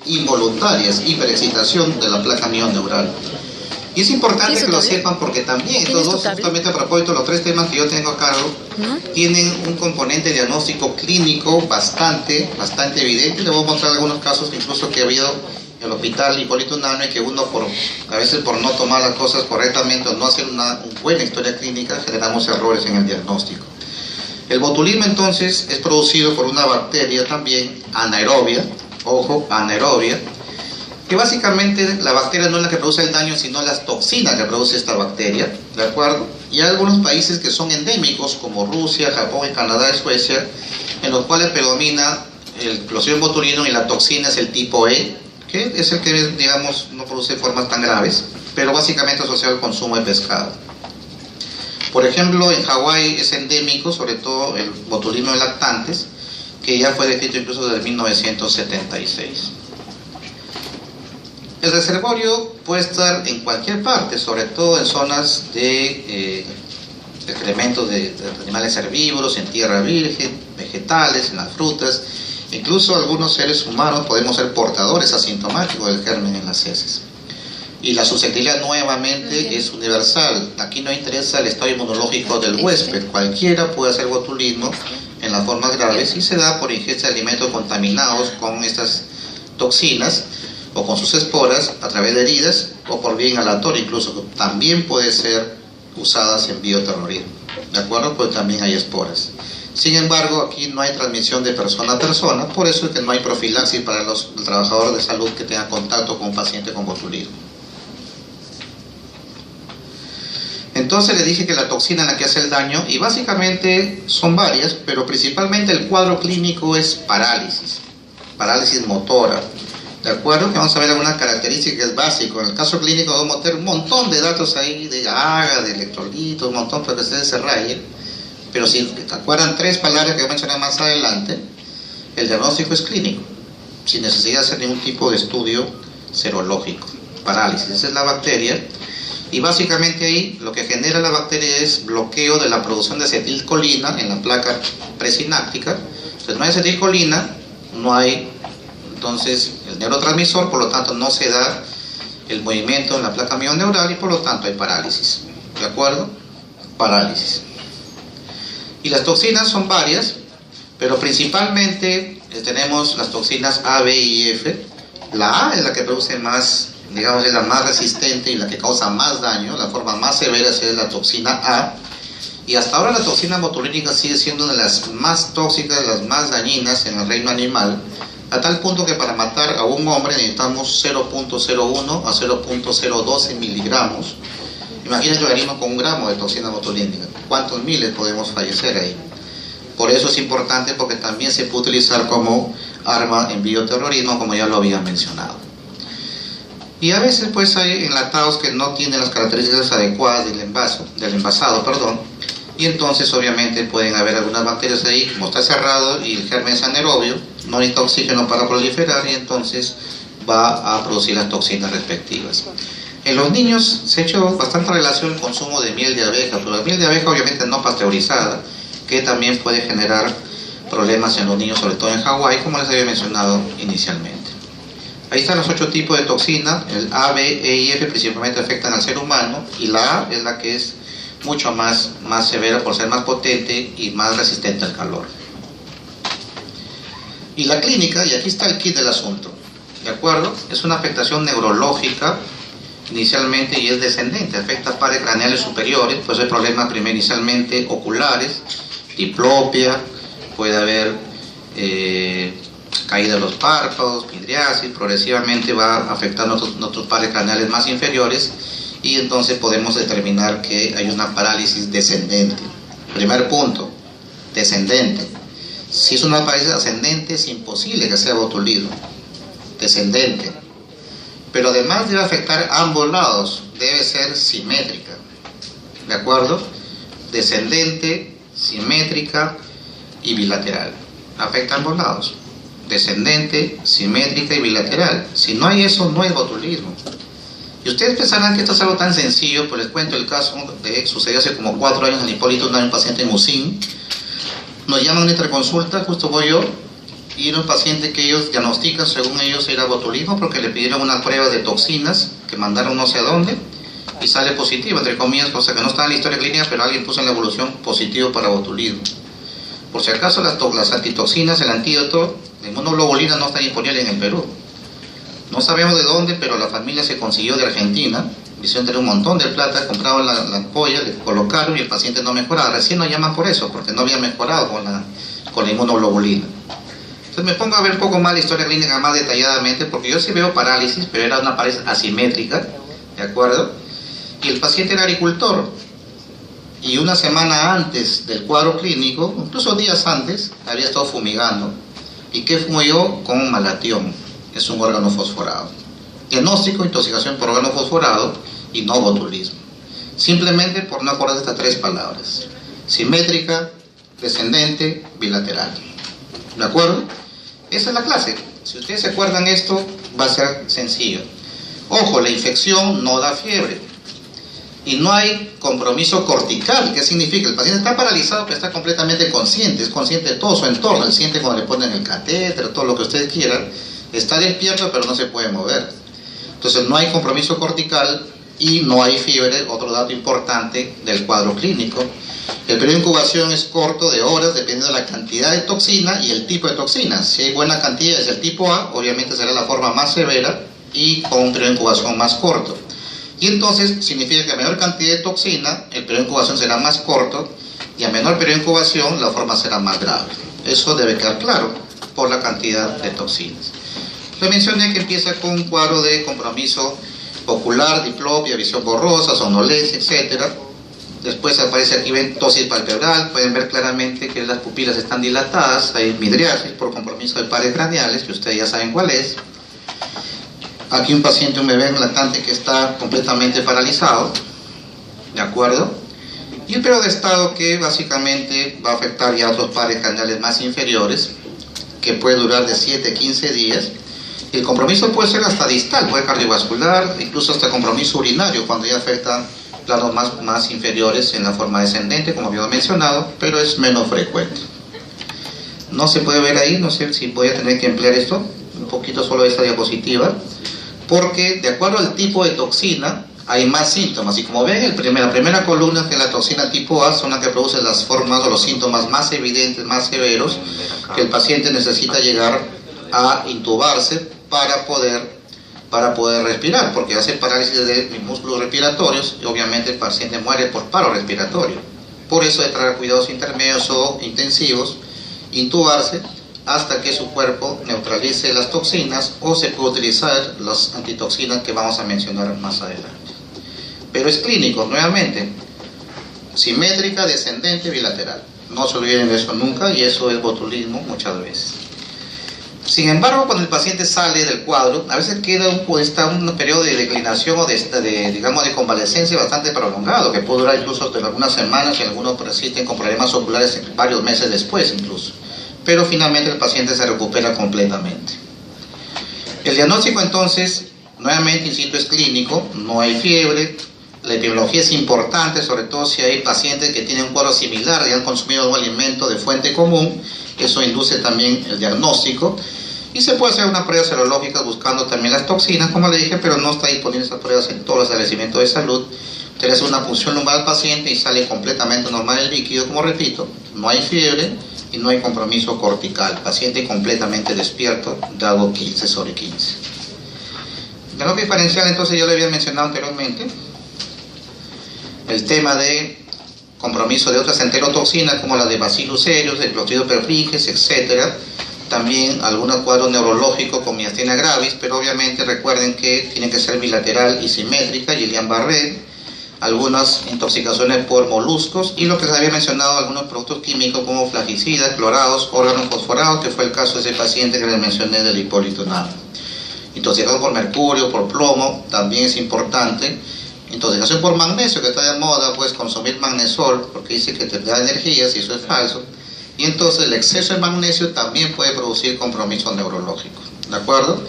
involuntarias, hiperexcitación de la placa mioneural. Y es importante que lo sepan porque también estos dos, justamente a propósito, los tres temas que yo tengo a cargo, tienen un componente diagnóstico clínico bastante evidente. Le voy a mostrar algunos casos incluso que ha habido en el hospital Hipólito Unanue, que uno a veces por no tomar las cosas correctamente o no hacer una buena historia clínica, generamos errores en el diagnóstico. El botulismo entonces es producido por una bacteria también anaerobia, ojo, anaerobia, que básicamente la bacteria no es la que produce el daño, sino las toxinas que produce esta bacteria, ¿de acuerdo? Y hay algunos países que son endémicos, como Rusia, Japón, Canadá, Suecia, en los cuales predomina el Clostridium botulinum y la toxina es el tipo E, que es el que, digamos, no produce formas tan graves, pero básicamente asociado al consumo de pescado. Por ejemplo, en Hawái es endémico, sobre todo el botulismo de lactantes, que ya fue descrito incluso desde 1976. El reservorio puede estar en cualquier parte, sobre todo en zonas de excrementos de animales herbívoros, en tierra virgen, vegetales, en las frutas. Incluso algunos seres humanos podemos ser portadores asintomáticos del germen en las heces. Y la susceptibilidad nuevamente es universal. Aquí no interesa el estado inmunológico del huésped. Cualquiera puede hacer botulismo en las formas graves y se da por ingesta de alimentos contaminados con estas toxinas o con sus esporas a través de heridas o por vía inhalatoria, incluso también puede ser usadas en bioterrorismo, ¿de acuerdo? Pues también hay esporas. Sin embargo, aquí no hay transmisión de persona a persona, por eso es que no hay profilaxis para los trabajadores de salud que tengan contacto con un paciente con botulismo. Entonces le dije que la toxina en la que hace el daño, y básicamente son varias, pero principalmente el cuadro clínico es parálisis motora. ¿De acuerdo? Que vamos a ver algunas características que es básico. En el caso clínico vamos a meter un montón de datos ahí, de AGA, de electrolitos, un montón para que ustedes se rayen. Pero si acuerdan tres palabras que voy a mencionar más adelante, el diagnóstico es clínico, sin necesidad de hacer ningún tipo de estudio serológico. Parálisis, esa es la bacteria. Y básicamente ahí lo que genera la bacteria es bloqueo de la producción de acetilcolina en la placa presináptica. Entonces no hay acetilcolina, no hay entonces el neurotransmisor, por lo tanto no se da el movimiento en la placa mioneural y por lo tanto hay parálisis. ¿De acuerdo? Parálisis. Y las toxinas son varias, pero principalmente tenemos las toxinas A, B y F. La A es la que produce más, digamos, es la más resistente y la que causa más daño, la forma más severa es la toxina A. Y hasta ahora la toxina botulínica sigue siendo una de las más tóxicas, de las más dañinas en el reino animal, a tal punto que para matar a un hombre necesitamos 0.01 a 0.012 miligramos. Imagínense que venimos con un gramo de toxina botulínica. ¿Cuántos miles podemos fallecer ahí? Por eso es importante, porque también se puede utilizar como arma en bioterrorismo, como ya lo había mencionado. Y a veces pues hay enlatados que no tienen las características adecuadas del envasado, y entonces obviamente pueden haber algunas bacterias ahí, como está cerrado y el germen es anaerobio, no necesita oxígeno para proliferar y entonces va a producir las toxinas respectivas. En los niños se ha hecho bastante relación el consumo de miel de abeja, pero la miel de abeja obviamente no pasteurizada, que también puede generar problemas en los niños, sobre todo en Hawái, como les había mencionado inicialmente. Ahí están los 8 tipos de toxina. El A, B, E y F principalmente afectan al ser humano, y la A es la que es mucho más severa por ser más potente y más resistente al calor. Y la clínica, y aquí está el kit del asunto, ¿de acuerdo? Es una afectación neurológica inicialmente y es descendente, afecta pares craneales superiores, pues hay problemas primero inicialmente oculares, diplopia, puede haber caída de los párpados, midriasis, progresivamente va afectando nuestros pares craneales más inferiores y entonces podemos determinar que hay una parálisis descendente. Primer punto, descendente. Si es una parálisis ascendente es imposible que sea botulismo. Descendente. Pero además debe afectar ambos lados, debe ser simétrica. ¿De acuerdo? Descendente, simétrica y bilateral. Afecta ambos lados. Descendente, simétrica y bilateral. Si no hay eso, no es botulismo. Y ustedes pensarán que esto es algo tan sencillo, pues les cuento el caso que sucedió hace como 4 años en Hipólito Unanue, un paciente en UCIN. Nos llaman a nuestra consulta, justo voy yo, y los pacientes que ellos diagnostican, según ellos, era botulismo porque le pidieron una prueba de toxinas que mandaron no sé a dónde y sale positivo, entre comillas, cosa que no está en la historia clínica, pero alguien puso en la evolución positivo para botulismo. Por si acaso, las antitoxinas, el antídoto de inmunoglobulina no está disponible en el Perú. No sabemos de dónde, pero la familia se consiguió de Argentina, hicieron tener un montón de plata, compraron la ampolla, le colocaron y el paciente no mejoraba. Recién nos llaman por eso, porque no había mejorado con la inmunoglobulina. Entonces me pongo a ver un poco más la historia clínica más detalladamente, porque yo sí veo parálisis, pero era una parálisis asimétrica, ¿de acuerdo? Y el paciente era agricultor, y una semana antes del cuadro clínico, incluso días antes, había estado fumigando. ¿Y qué fumigó? Con malatión, es un órgano fosforado. Diagnóstico, intoxicación por órgano fosforado y no botulismo. Simplemente por no acordar estas tres palabras: simétrica, descendente, bilateral. ¿De acuerdo? Esa es la clase. Si ustedes se acuerdan esto, va a ser sencillo. Ojo, la infección no da fiebre. Y no hay compromiso cortical. ¿Qué significa? El paciente está paralizado, pero está completamente consciente. Es consciente de todo su entorno. Él siente cuando le ponen el catéter, todo lo que ustedes quieran. Está despierto, pero no se puede mover. Entonces no hay compromiso cortical y no hay fiebre, otro dato importante del cuadro clínico. El periodo de incubación es corto, de horas, dependiendo de la cantidad de toxina y el tipo de toxina. Si hay buena cantidad, es el tipo A, obviamente será la forma más severa y con un periodo de incubación más corto. Y entonces significa que a menor cantidad de toxina, el periodo de incubación será más corto, y a menor periodo de incubación, la forma será más grave. Eso debe quedar claro por la cantidad de toxinas. Le mencioné que empieza con un cuadro de compromiso ocular, diplopia, visión borrosa, somnolencia, etc. Después aparece aquí tosis palpebral, pueden ver claramente que las pupilas están dilatadas, hay midriasis por compromiso de pares craneales, que ustedes ya saben cuál es. Aquí un paciente, un bebé lactante que está completamente paralizado, ¿de acuerdo? Y el periodo de estado que básicamente va a afectar ya a otros pares craneales más inferiores, que puede durar de 7 a 15 días. El compromiso puede ser hasta distal, puede cardiovascular, incluso hasta compromiso urinario, cuando ya afecta planos más inferiores en la forma descendente, como había mencionado, pero es menos frecuente. No se puede ver ahí, no sé si voy a tener que emplear esto, un poquito solo esta diapositiva, porque de acuerdo al tipo de toxina hay más síntomas, y como ven, la primera columna de la toxina tipo A son las que producen las formas o los síntomas más evidentes, más severos, que el paciente necesita llegar a intubarse para poder respirar, porque hace parálisis de músculos respiratorios y obviamente el paciente muere por paro respiratorio. Por eso de traer cuidados intermedios o intensivos, intubarse hasta que su cuerpo neutralice las toxinas, o se puede utilizar las antitoxinas que vamos a mencionar más adelante. Pero es clínico, nuevamente, simétrica, descendente, bilateral. No se olviden de eso nunca, y eso es botulismo muchas veces. Sin embargo, cuando el paciente sale del cuadro, a veces queda un periodo de declinación o de convalescencia bastante prolongado, que puede durar incluso algunas semanas, y algunos persisten con problemas oculares varios meses después incluso. Pero finalmente el paciente se recupera completamente. El diagnóstico entonces, nuevamente insisto, es clínico, no hay fiebre. La epidemiología es importante, sobre todo si hay pacientes que tienen un cuadro similar y han consumido un alimento de fuente común. Eso induce también el diagnóstico. Y se puede hacer una prueba serológica buscando también las toxinas, como le dije, pero no está disponible esas pruebas en todos los establecimientos de salud. Usted hace una punción lumbar al paciente y sale completamente normal el líquido, como repito, no hay fiebre y no hay compromiso cortical. Paciente completamente despierto, dado 15/15. Diagnóstico diferencial, entonces, ya lo había mencionado anteriormente. El tema de compromiso de otras enterotoxinas como la de Bacillus cereus, de Clostridium perfringens, etc. También algunos cuadros neurológicos con miastenia gravis, pero obviamente recuerden que tiene que ser bilateral y simétrica, Guillain-Barré, algunas intoxicaciones por moluscos, y lo que se había mencionado, algunos productos químicos como flagicidas, clorados, órganos fosforados, que fue el caso de ese paciente que les mencioné del Hipólito Unanue. Intoxicación por mercurio, por plomo, también es importante. Intoxicación por magnesio, que está de moda, pues consumir magnesol, porque dice que te da energías, y eso es falso. Y entonces el exceso de magnesio también puede producir compromiso neurológico, ¿de acuerdo?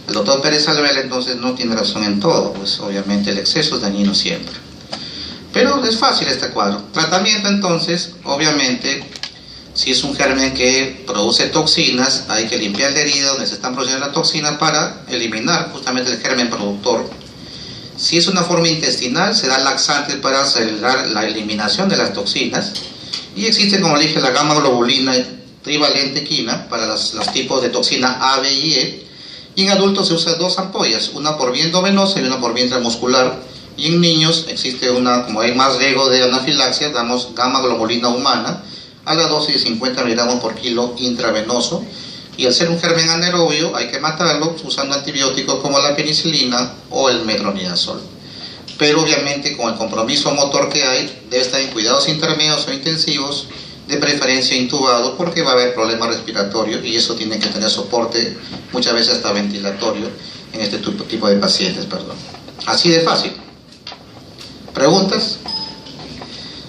El doctor Pérez Alvela entonces no tiene razón en todo, pues obviamente el exceso es dañino siempre. Pero es fácil este cuadro. Tratamiento entonces, obviamente, Si es un germen que produce toxinas, hay que limpiar la herida donde se están produciendo las toxinas para eliminar justamente el germen productor. Si es una forma intestinal, se da laxantes para acelerar la eliminación de las toxinas. Y existe, como le dije, la gamma globulina trivalente quina para los tipos de toxina A, B y E. Y en adultos se usan 2 ampollas, una por vía endovenosa y una por vía intramuscular. Y en niños existe una, como hay más riesgo de anafilaxia, damos gamma globulina humana a la dosis de 50 miligramos por kilo intravenoso. Y al ser un germen anaerobio hay que matarlo usando antibióticos como la penicilina o el metronidazol. Pero obviamente con el compromiso motor que hay, debe estar en cuidados intermedios o intensivos, de preferencia intubado, porque va a haber problemas respiratorios y eso tiene que tener soporte, muchas veces hasta ventilatorio, en este tipo de pacientes. Así de fácil. ¿Preguntas?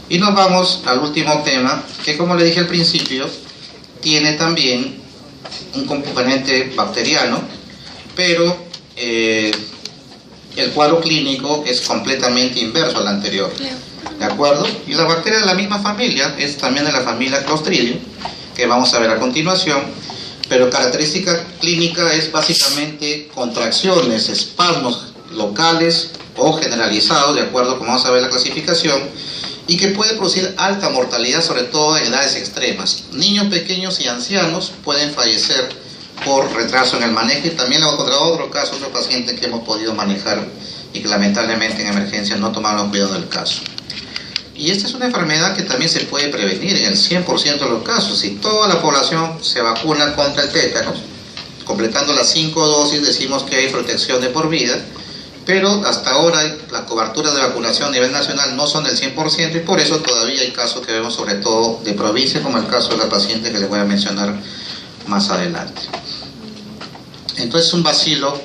Y nos vamos al último tema, que como le dije al principio, tiene también un componente bacteriano, pero el cuadro clínico es completamente inverso al anterior. ¿De acuerdo? Y la bacteria de la misma familia es también de la familia Clostridium, que vamos a ver a continuación, pero característica clínica es básicamente contracciones, espasmos locales o generalizados, de acuerdo como vamos a ver la clasificación, y que puede producir alta mortalidad, sobre todo en edades extremas. Niños pequeños y ancianos pueden fallecer por retraso en el manejo, y también hemos encontrado otro caso, otro paciente que hemos podido manejar y que lamentablemente en emergencia no tomaron cuidado del caso. Y esta es una enfermedad que también se puede prevenir en el 100% de los casos. Si toda la población se vacuna contra el tétanos, completando las 5 dosis, decimos que hay protección de por vida, pero hasta ahora las coberturas de vacunación a nivel nacional no son del 100% y por eso todavía hay casos que vemos sobre todo de provincia, como el caso de la paciente que les voy a mencionar más adelante. Entonces un bacilo,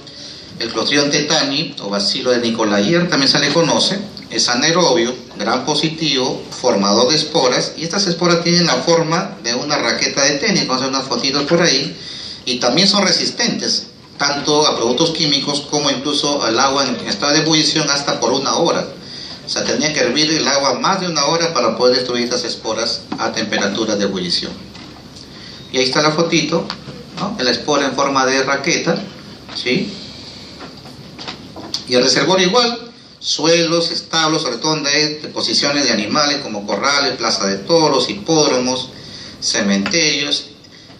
el Clostridium tetani o bacilo de Nicola-Yerr también se le conoce, es anaerobio, gram positivo, formador de esporas, y estas esporas tienen la forma de una raqueta de tenis, vamos a ver unas fotitos por ahí, y también son resistentes tanto a productos químicos como incluso al agua en estado de ebullición hasta por 1 hora. O sea, tenía que hervir el agua más de 1 hora para poder destruir estas esporas a temperatura de ebullición. Y ahí está la fotito, ¿no? La espora en forma de raqueta, ¿sí? Y el reservorio igual, suelos, establos, sobre todo donde hay deposiciones de animales como corrales, plaza de toros, hipódromos, cementerios,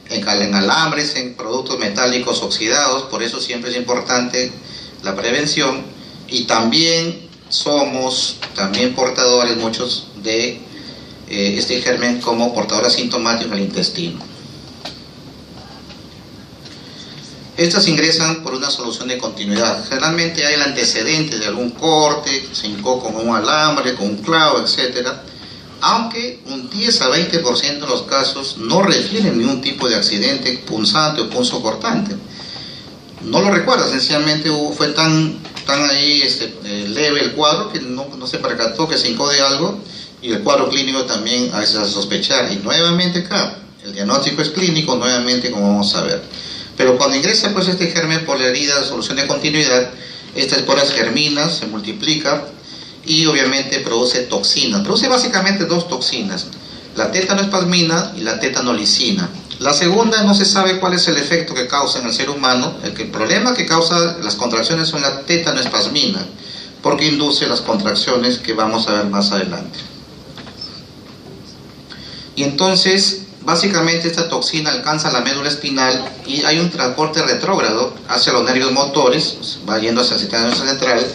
en alambres, en productos metálicos oxidados. Por eso siempre es importante la prevención, y también somos portadores muchos de este germen como portador asintomático en el intestino. Estas ingresan por una solución de continuidad. Generalmente hay el antecedente de algún corte, se hincó con un alambre, con un clavo, etc. Aunque un 10 a 20% de los casos no refieren ningún tipo de accidente punzante o punzocortante. No lo recuerda, sencillamente fue tan ahí leve el cuadro que no se percató que se hincó de algo, y el cuadro clínico también a veces a sospechar. Y nuevamente acá, el diagnóstico es clínico, nuevamente como vamos a ver. Pero cuando ingresa pues este germen por la herida, solución de continuidad, esta espora germina, se multiplica y obviamente produce toxinas. Produce básicamente 2 toxinas, la tetanoespasmina y la tetanolicina. La segunda no se sabe cuál es el efecto que causa en el ser humano. El problema que causa las contracciones son la tetanoespasmina, porque induce las contracciones que vamos a ver más adelante. Y entonces básicamente esta toxina alcanza la médula espinal y hay un transporte retrógrado hacia los nervios motores, va yendo hacia el sistema nervioso central,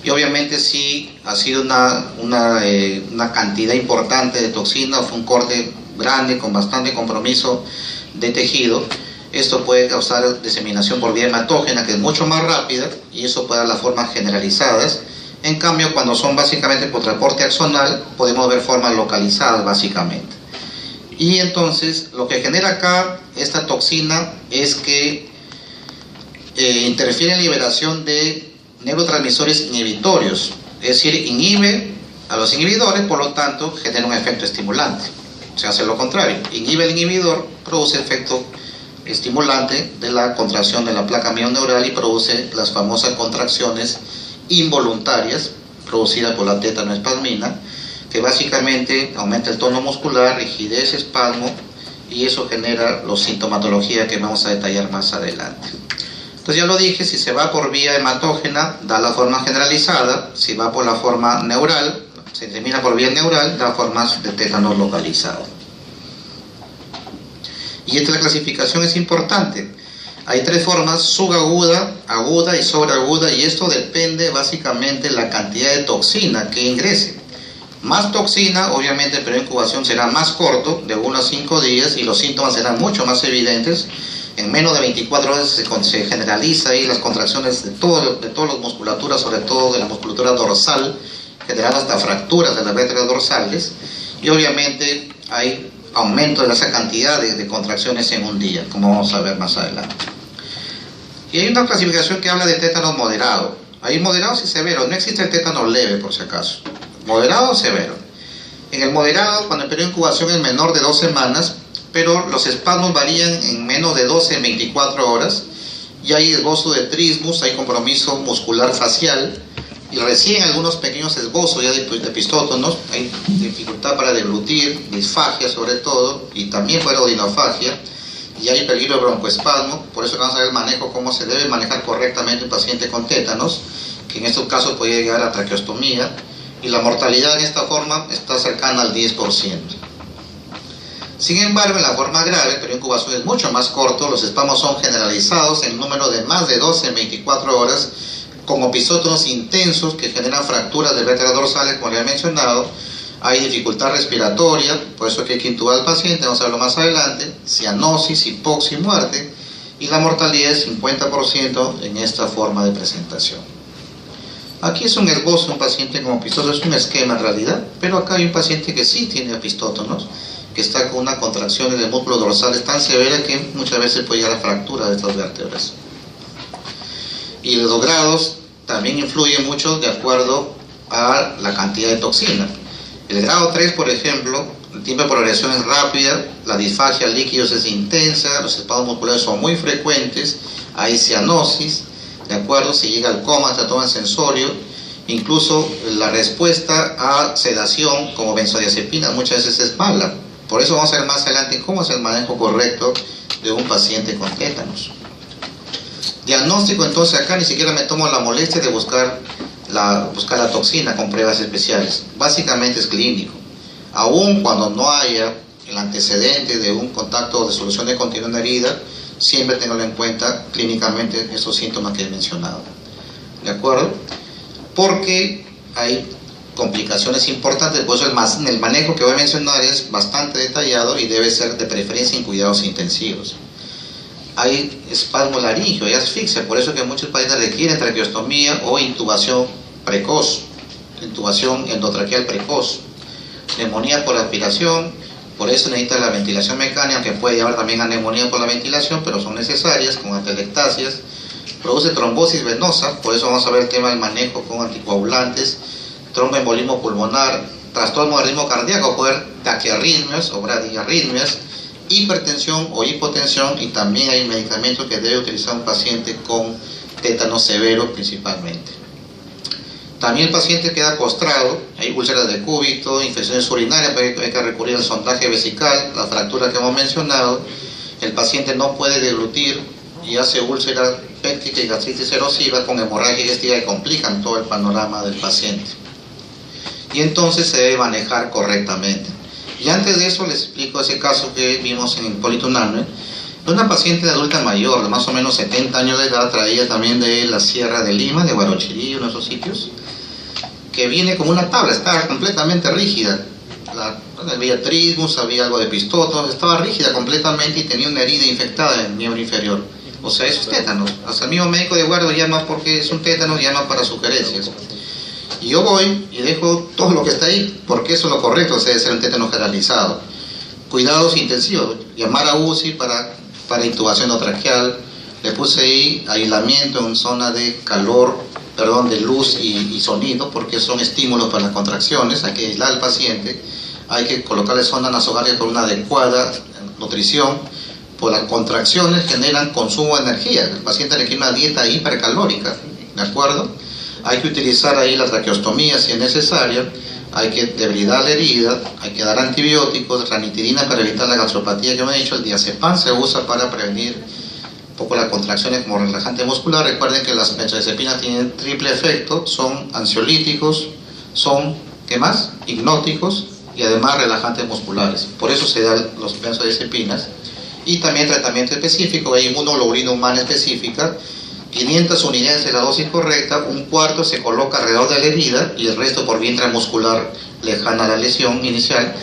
y obviamente sí ha sido una cantidad importante de toxina, o fue un corte grande con bastante compromiso de tejido. Esto puede causar diseminación por vía hematógena, que es mucho más rápida, y eso puede dar las formas generalizadas. En cambio, cuando son básicamente por transporte axonal, podemos ver formas localizadas básicamente. Y entonces lo que genera acá esta toxina es que interfiere en la liberación de neurotransmisores inhibitorios, es decir, inhibe a los inhibidores, por lo tanto genera un efecto estimulante. Se hace lo contrario, inhibe el inhibidor, produce efecto estimulante de la contracción de la placa mioneural y produce las famosas contracciones involuntarias producidas por la tetanoespasmina, que básicamente aumenta el tono muscular, rigidez, espasmo y eso genera la sintomatología que vamos a detallar más adelante. Entonces ya lo dije, si se va por vía hematógena da la forma generalizada, si va por la forma neural, se termina por vía neural, da formas de tétanos localizado. Y esta clasificación es importante. Hay tres formas: subaguda, aguda y sobreaguda, y esto depende básicamente de la cantidad de toxina que ingrese. Más toxina, obviamente el periodo de incubación será más corto, de 1 a 5 días, y los síntomas serán mucho más evidentes. En menos de 24 horas se generaliza ahí las contracciones de todas las musculaturas, sobre todo de la musculatura dorsal, generando hasta fracturas de las vértebras dorsales, y obviamente hay aumento de esa cantidad de contracciones en un día, como vamos a ver más adelante. Y hay una clasificación que habla de tétanos moderado. Hay moderados y severos, no existe el tétano leve por si acaso. Moderado o severo. En el moderado, cuando el periodo de incubación es menor de 2 semanas, pero los espasmos varían en menos de 12 en 24 horas, y hay esbozo de trismus, hay compromiso muscular facial, y recién algunos pequeños esbozos ya de epistótonos, hay dificultad para deglutir, disfagia sobre todo, y también para odinofagia, y hay peligro de broncoespasmo. Por eso vamos a ver el manejo, cómo se debe manejar correctamente un paciente con tétanos, que en estos casos puede llegar a traqueostomía, y la mortalidad en esta forma está cercana al 10%. Sin embargo, en la forma grave, el periodo de incubación es mucho más corto, los espasmos son generalizados en número de más de 12 en 24 horas, con episótonos intensos que generan fracturas de vértebras dorsales, como ya he mencionado. Hay dificultad respiratoria, por eso que hay que intubar al paciente, vamos a verlo más adelante, cianosis, hipoxia y muerte, y la mortalidad es 50% en esta forma de presentación. Aquí es un esbozo de un paciente con epistótonos, es un esquema en realidad, pero acá hay un paciente que sí tiene epistótonos, que está con una contracción de músculos dorsales tan severa que muchas veces puede llegar a fractura de estas vértebras. Y los grados también influyen mucho de acuerdo a la cantidad de toxina. El grado 3, por ejemplo, el tiempo de progresión es rápida, la disfagia de líquidos es intensa, los espasmos musculares son muy frecuentes, hay cianosis, de acuerdo, se llega al coma, tratamiento sensorio, incluso la respuesta a sedación como benzodiazepina muchas veces es mala. Por eso vamos a ver más adelante cómo es el manejo correcto de un paciente con tétanos. Diagnóstico, entonces acá ni siquiera me tomo la molestia de buscar la toxina con pruebas especiales. Básicamente es clínico. Aún cuando no haya el antecedente de un contacto de solución de continuo en la herida, siempre tenganlo en cuenta clínicamente esos síntomas que he mencionado. ¿De acuerdo? Porque hay complicaciones importantes, por eso el manejo que voy a mencionar es bastante detallado y debe ser de preferencia en cuidados intensivos. Hay espasmo laríngeo, hay asfixia, por eso que muchos pacientes requieren traqueostomía o intubación precoz, intubación endotraqueal precoz, neumonía por aspiración, por eso necesita la ventilación mecánica, que puede llevar también a neumonía por la ventilación, pero son necesarias, con atelectasias, produce trombosis venosa, por eso vamos a ver el tema del manejo con anticoagulantes, tromboembolismo pulmonar, trastorno de ritmo cardíaco, puede haber taquiarritmias o bradiarritmias, hipertensión o hipotensión, y también hay medicamentos que debe utilizar un paciente con tétano severo principalmente. También el paciente queda postrado, hay úlceras de cúbito, infecciones urinarias, hay que recurrir al sondaje vesical, la fractura que hemos mencionado, el paciente no puede deglutir y hace úlcera péptica y gastritis erosiva con hemorragia digestiva que complican todo el panorama del paciente. Y entonces se debe manejar correctamente. Y antes de eso les explico ese caso que vimos en Hipólito Unanue. Una paciente de adulta mayor, de más o menos 70 años de edad, traía también de la Sierra de Lima, de Huarochirí, uno de esos sitios, que viene como una tabla, estaba completamente rígida. Había trismus, había algo de epistótonos, estaba rígida completamente y tenía una herida infectada en el miembro inferior. O sea, esos tétanos. Hasta el mismo médico de guardia llama porque es un tétano, llama para sugerencias. Y yo voy y dejo todo lo que está ahí, porque eso es lo correcto, debe ser un tétano generalizado. Cuidados intensivos, llamar a UCI para intubación endotraqueal, le puse ahí aislamiento en zona de de luz y sonido, porque son estímulos para las contracciones, hay que aislar al paciente, hay que colocarle sonda nasogástrica con una adecuada nutrición, pues las contracciones generan consumo de energía, el paciente requiere una dieta hipercalórica, ¿de acuerdo? Hay que utilizar ahí la traqueostomía si es necesaria, hay que debridar la herida, hay que dar antibióticos, ranitidina para evitar la gastropatía que me he dicho, el diazepam se usa para prevenir un poco las contracciones como relajante muscular. Recuerden que las benzodiazepinas tienen triple efecto, son ansiolíticos, son, ¿qué más? Hipnóticos y además relajantes musculares. Por eso se dan los benzodiazepinas. Y también tratamiento específico, hay inmunoglobulina humana específica, 500 unidades de la dosis correcta, un cuarto se coloca alrededor de la herida y el resto por vía intramuscular lejana a la lesión inicial.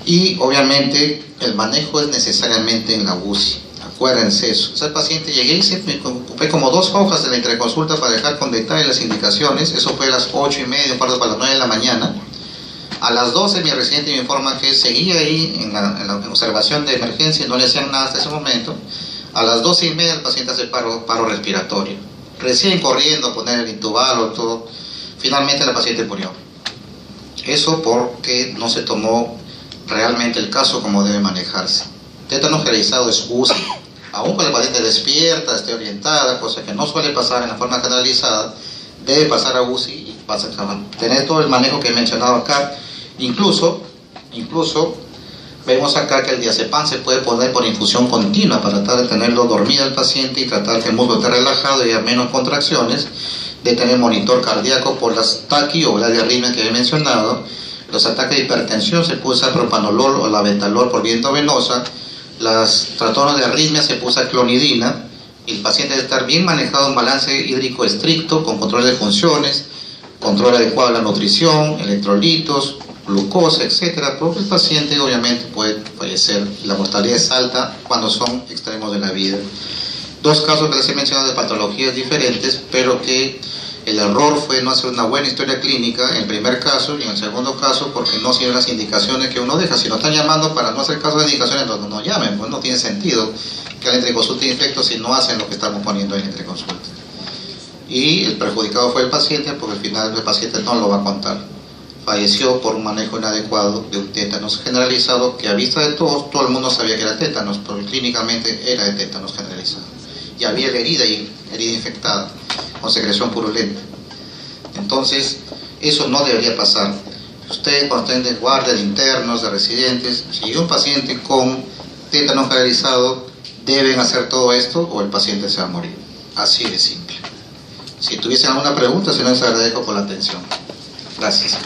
Y obviamente el manejo es necesariamente en la UCI, acuérdense eso. O sea, el paciente llegué y me ocupé como 2 hojas de la interconsulta para dejar con detalle las indicaciones. Eso fue a las 8:30, un cuarto para las 9 de la mañana. A las 12 mi residente me informa que seguía ahí en la observación de emergencia y no le hacían nada hasta ese momento. A las 12:30 el paciente hace paro respiratorio. Recién corriendo a poner el intubado, todo. Finalmente la paciente murió. Eso porque no se tomó realmente el caso como debe manejarse. Tétano generalizado es UCI. Aún cuando la paciente despierta, esté orientada, cosa que no suele pasar en la forma generalizada, debe pasar a UCI y pasa a tener todo el manejo que he mencionado acá. Incluso vemos acá que el diazepam se puede poner por infusión continua para tratar de tenerlo dormido al paciente y tratar que el músculo esté relajado y haya menos contracciones, de tener monitor cardíaco por las taqui o bradiarritmia que he mencionado. Los ataques de hipertensión se puede usar propanolol o labetalol por vía endovenosa. Las trastornos de arritmia se puede usar clonidina. Y el paciente debe estar bien manejado en balance hídrico estricto, con control de funciones, control adecuado de la nutrición, electrolitos, glucosa, etcétera, porque el paciente obviamente puede fallecer y la mortalidad es alta cuando son extremos de la vida. 2 casos que les he mencionado de patologías diferentes, pero que el error fue no hacer una buena historia clínica en el primer caso y en el segundo caso porque no siguen las indicaciones que uno deja. Si no están llamando para no hacer caso de indicaciones, no llamen, pues no tiene sentido que la entreconsulta de infectos si no hacen lo que estamos poniendo en la entreconsulta. Y el perjudicado fue el paciente porque al final el paciente no lo va a contar. Falleció por un manejo inadecuado de un tétanos generalizado que a vista de todos, todo el mundo sabía que era tétanos, pero clínicamente era de tétanos generalizado. Y había la herida infectada, con secreción purulenta. Entonces, eso no debería pasar. Ustedes cuando estén de guardia, de internos, de residentes, si llega un paciente con tétanos generalizado, deben hacer todo esto o el paciente se va a morir. Así de simple. Si tuviesen alguna pregunta, se les agradezco por la atención. Gracias.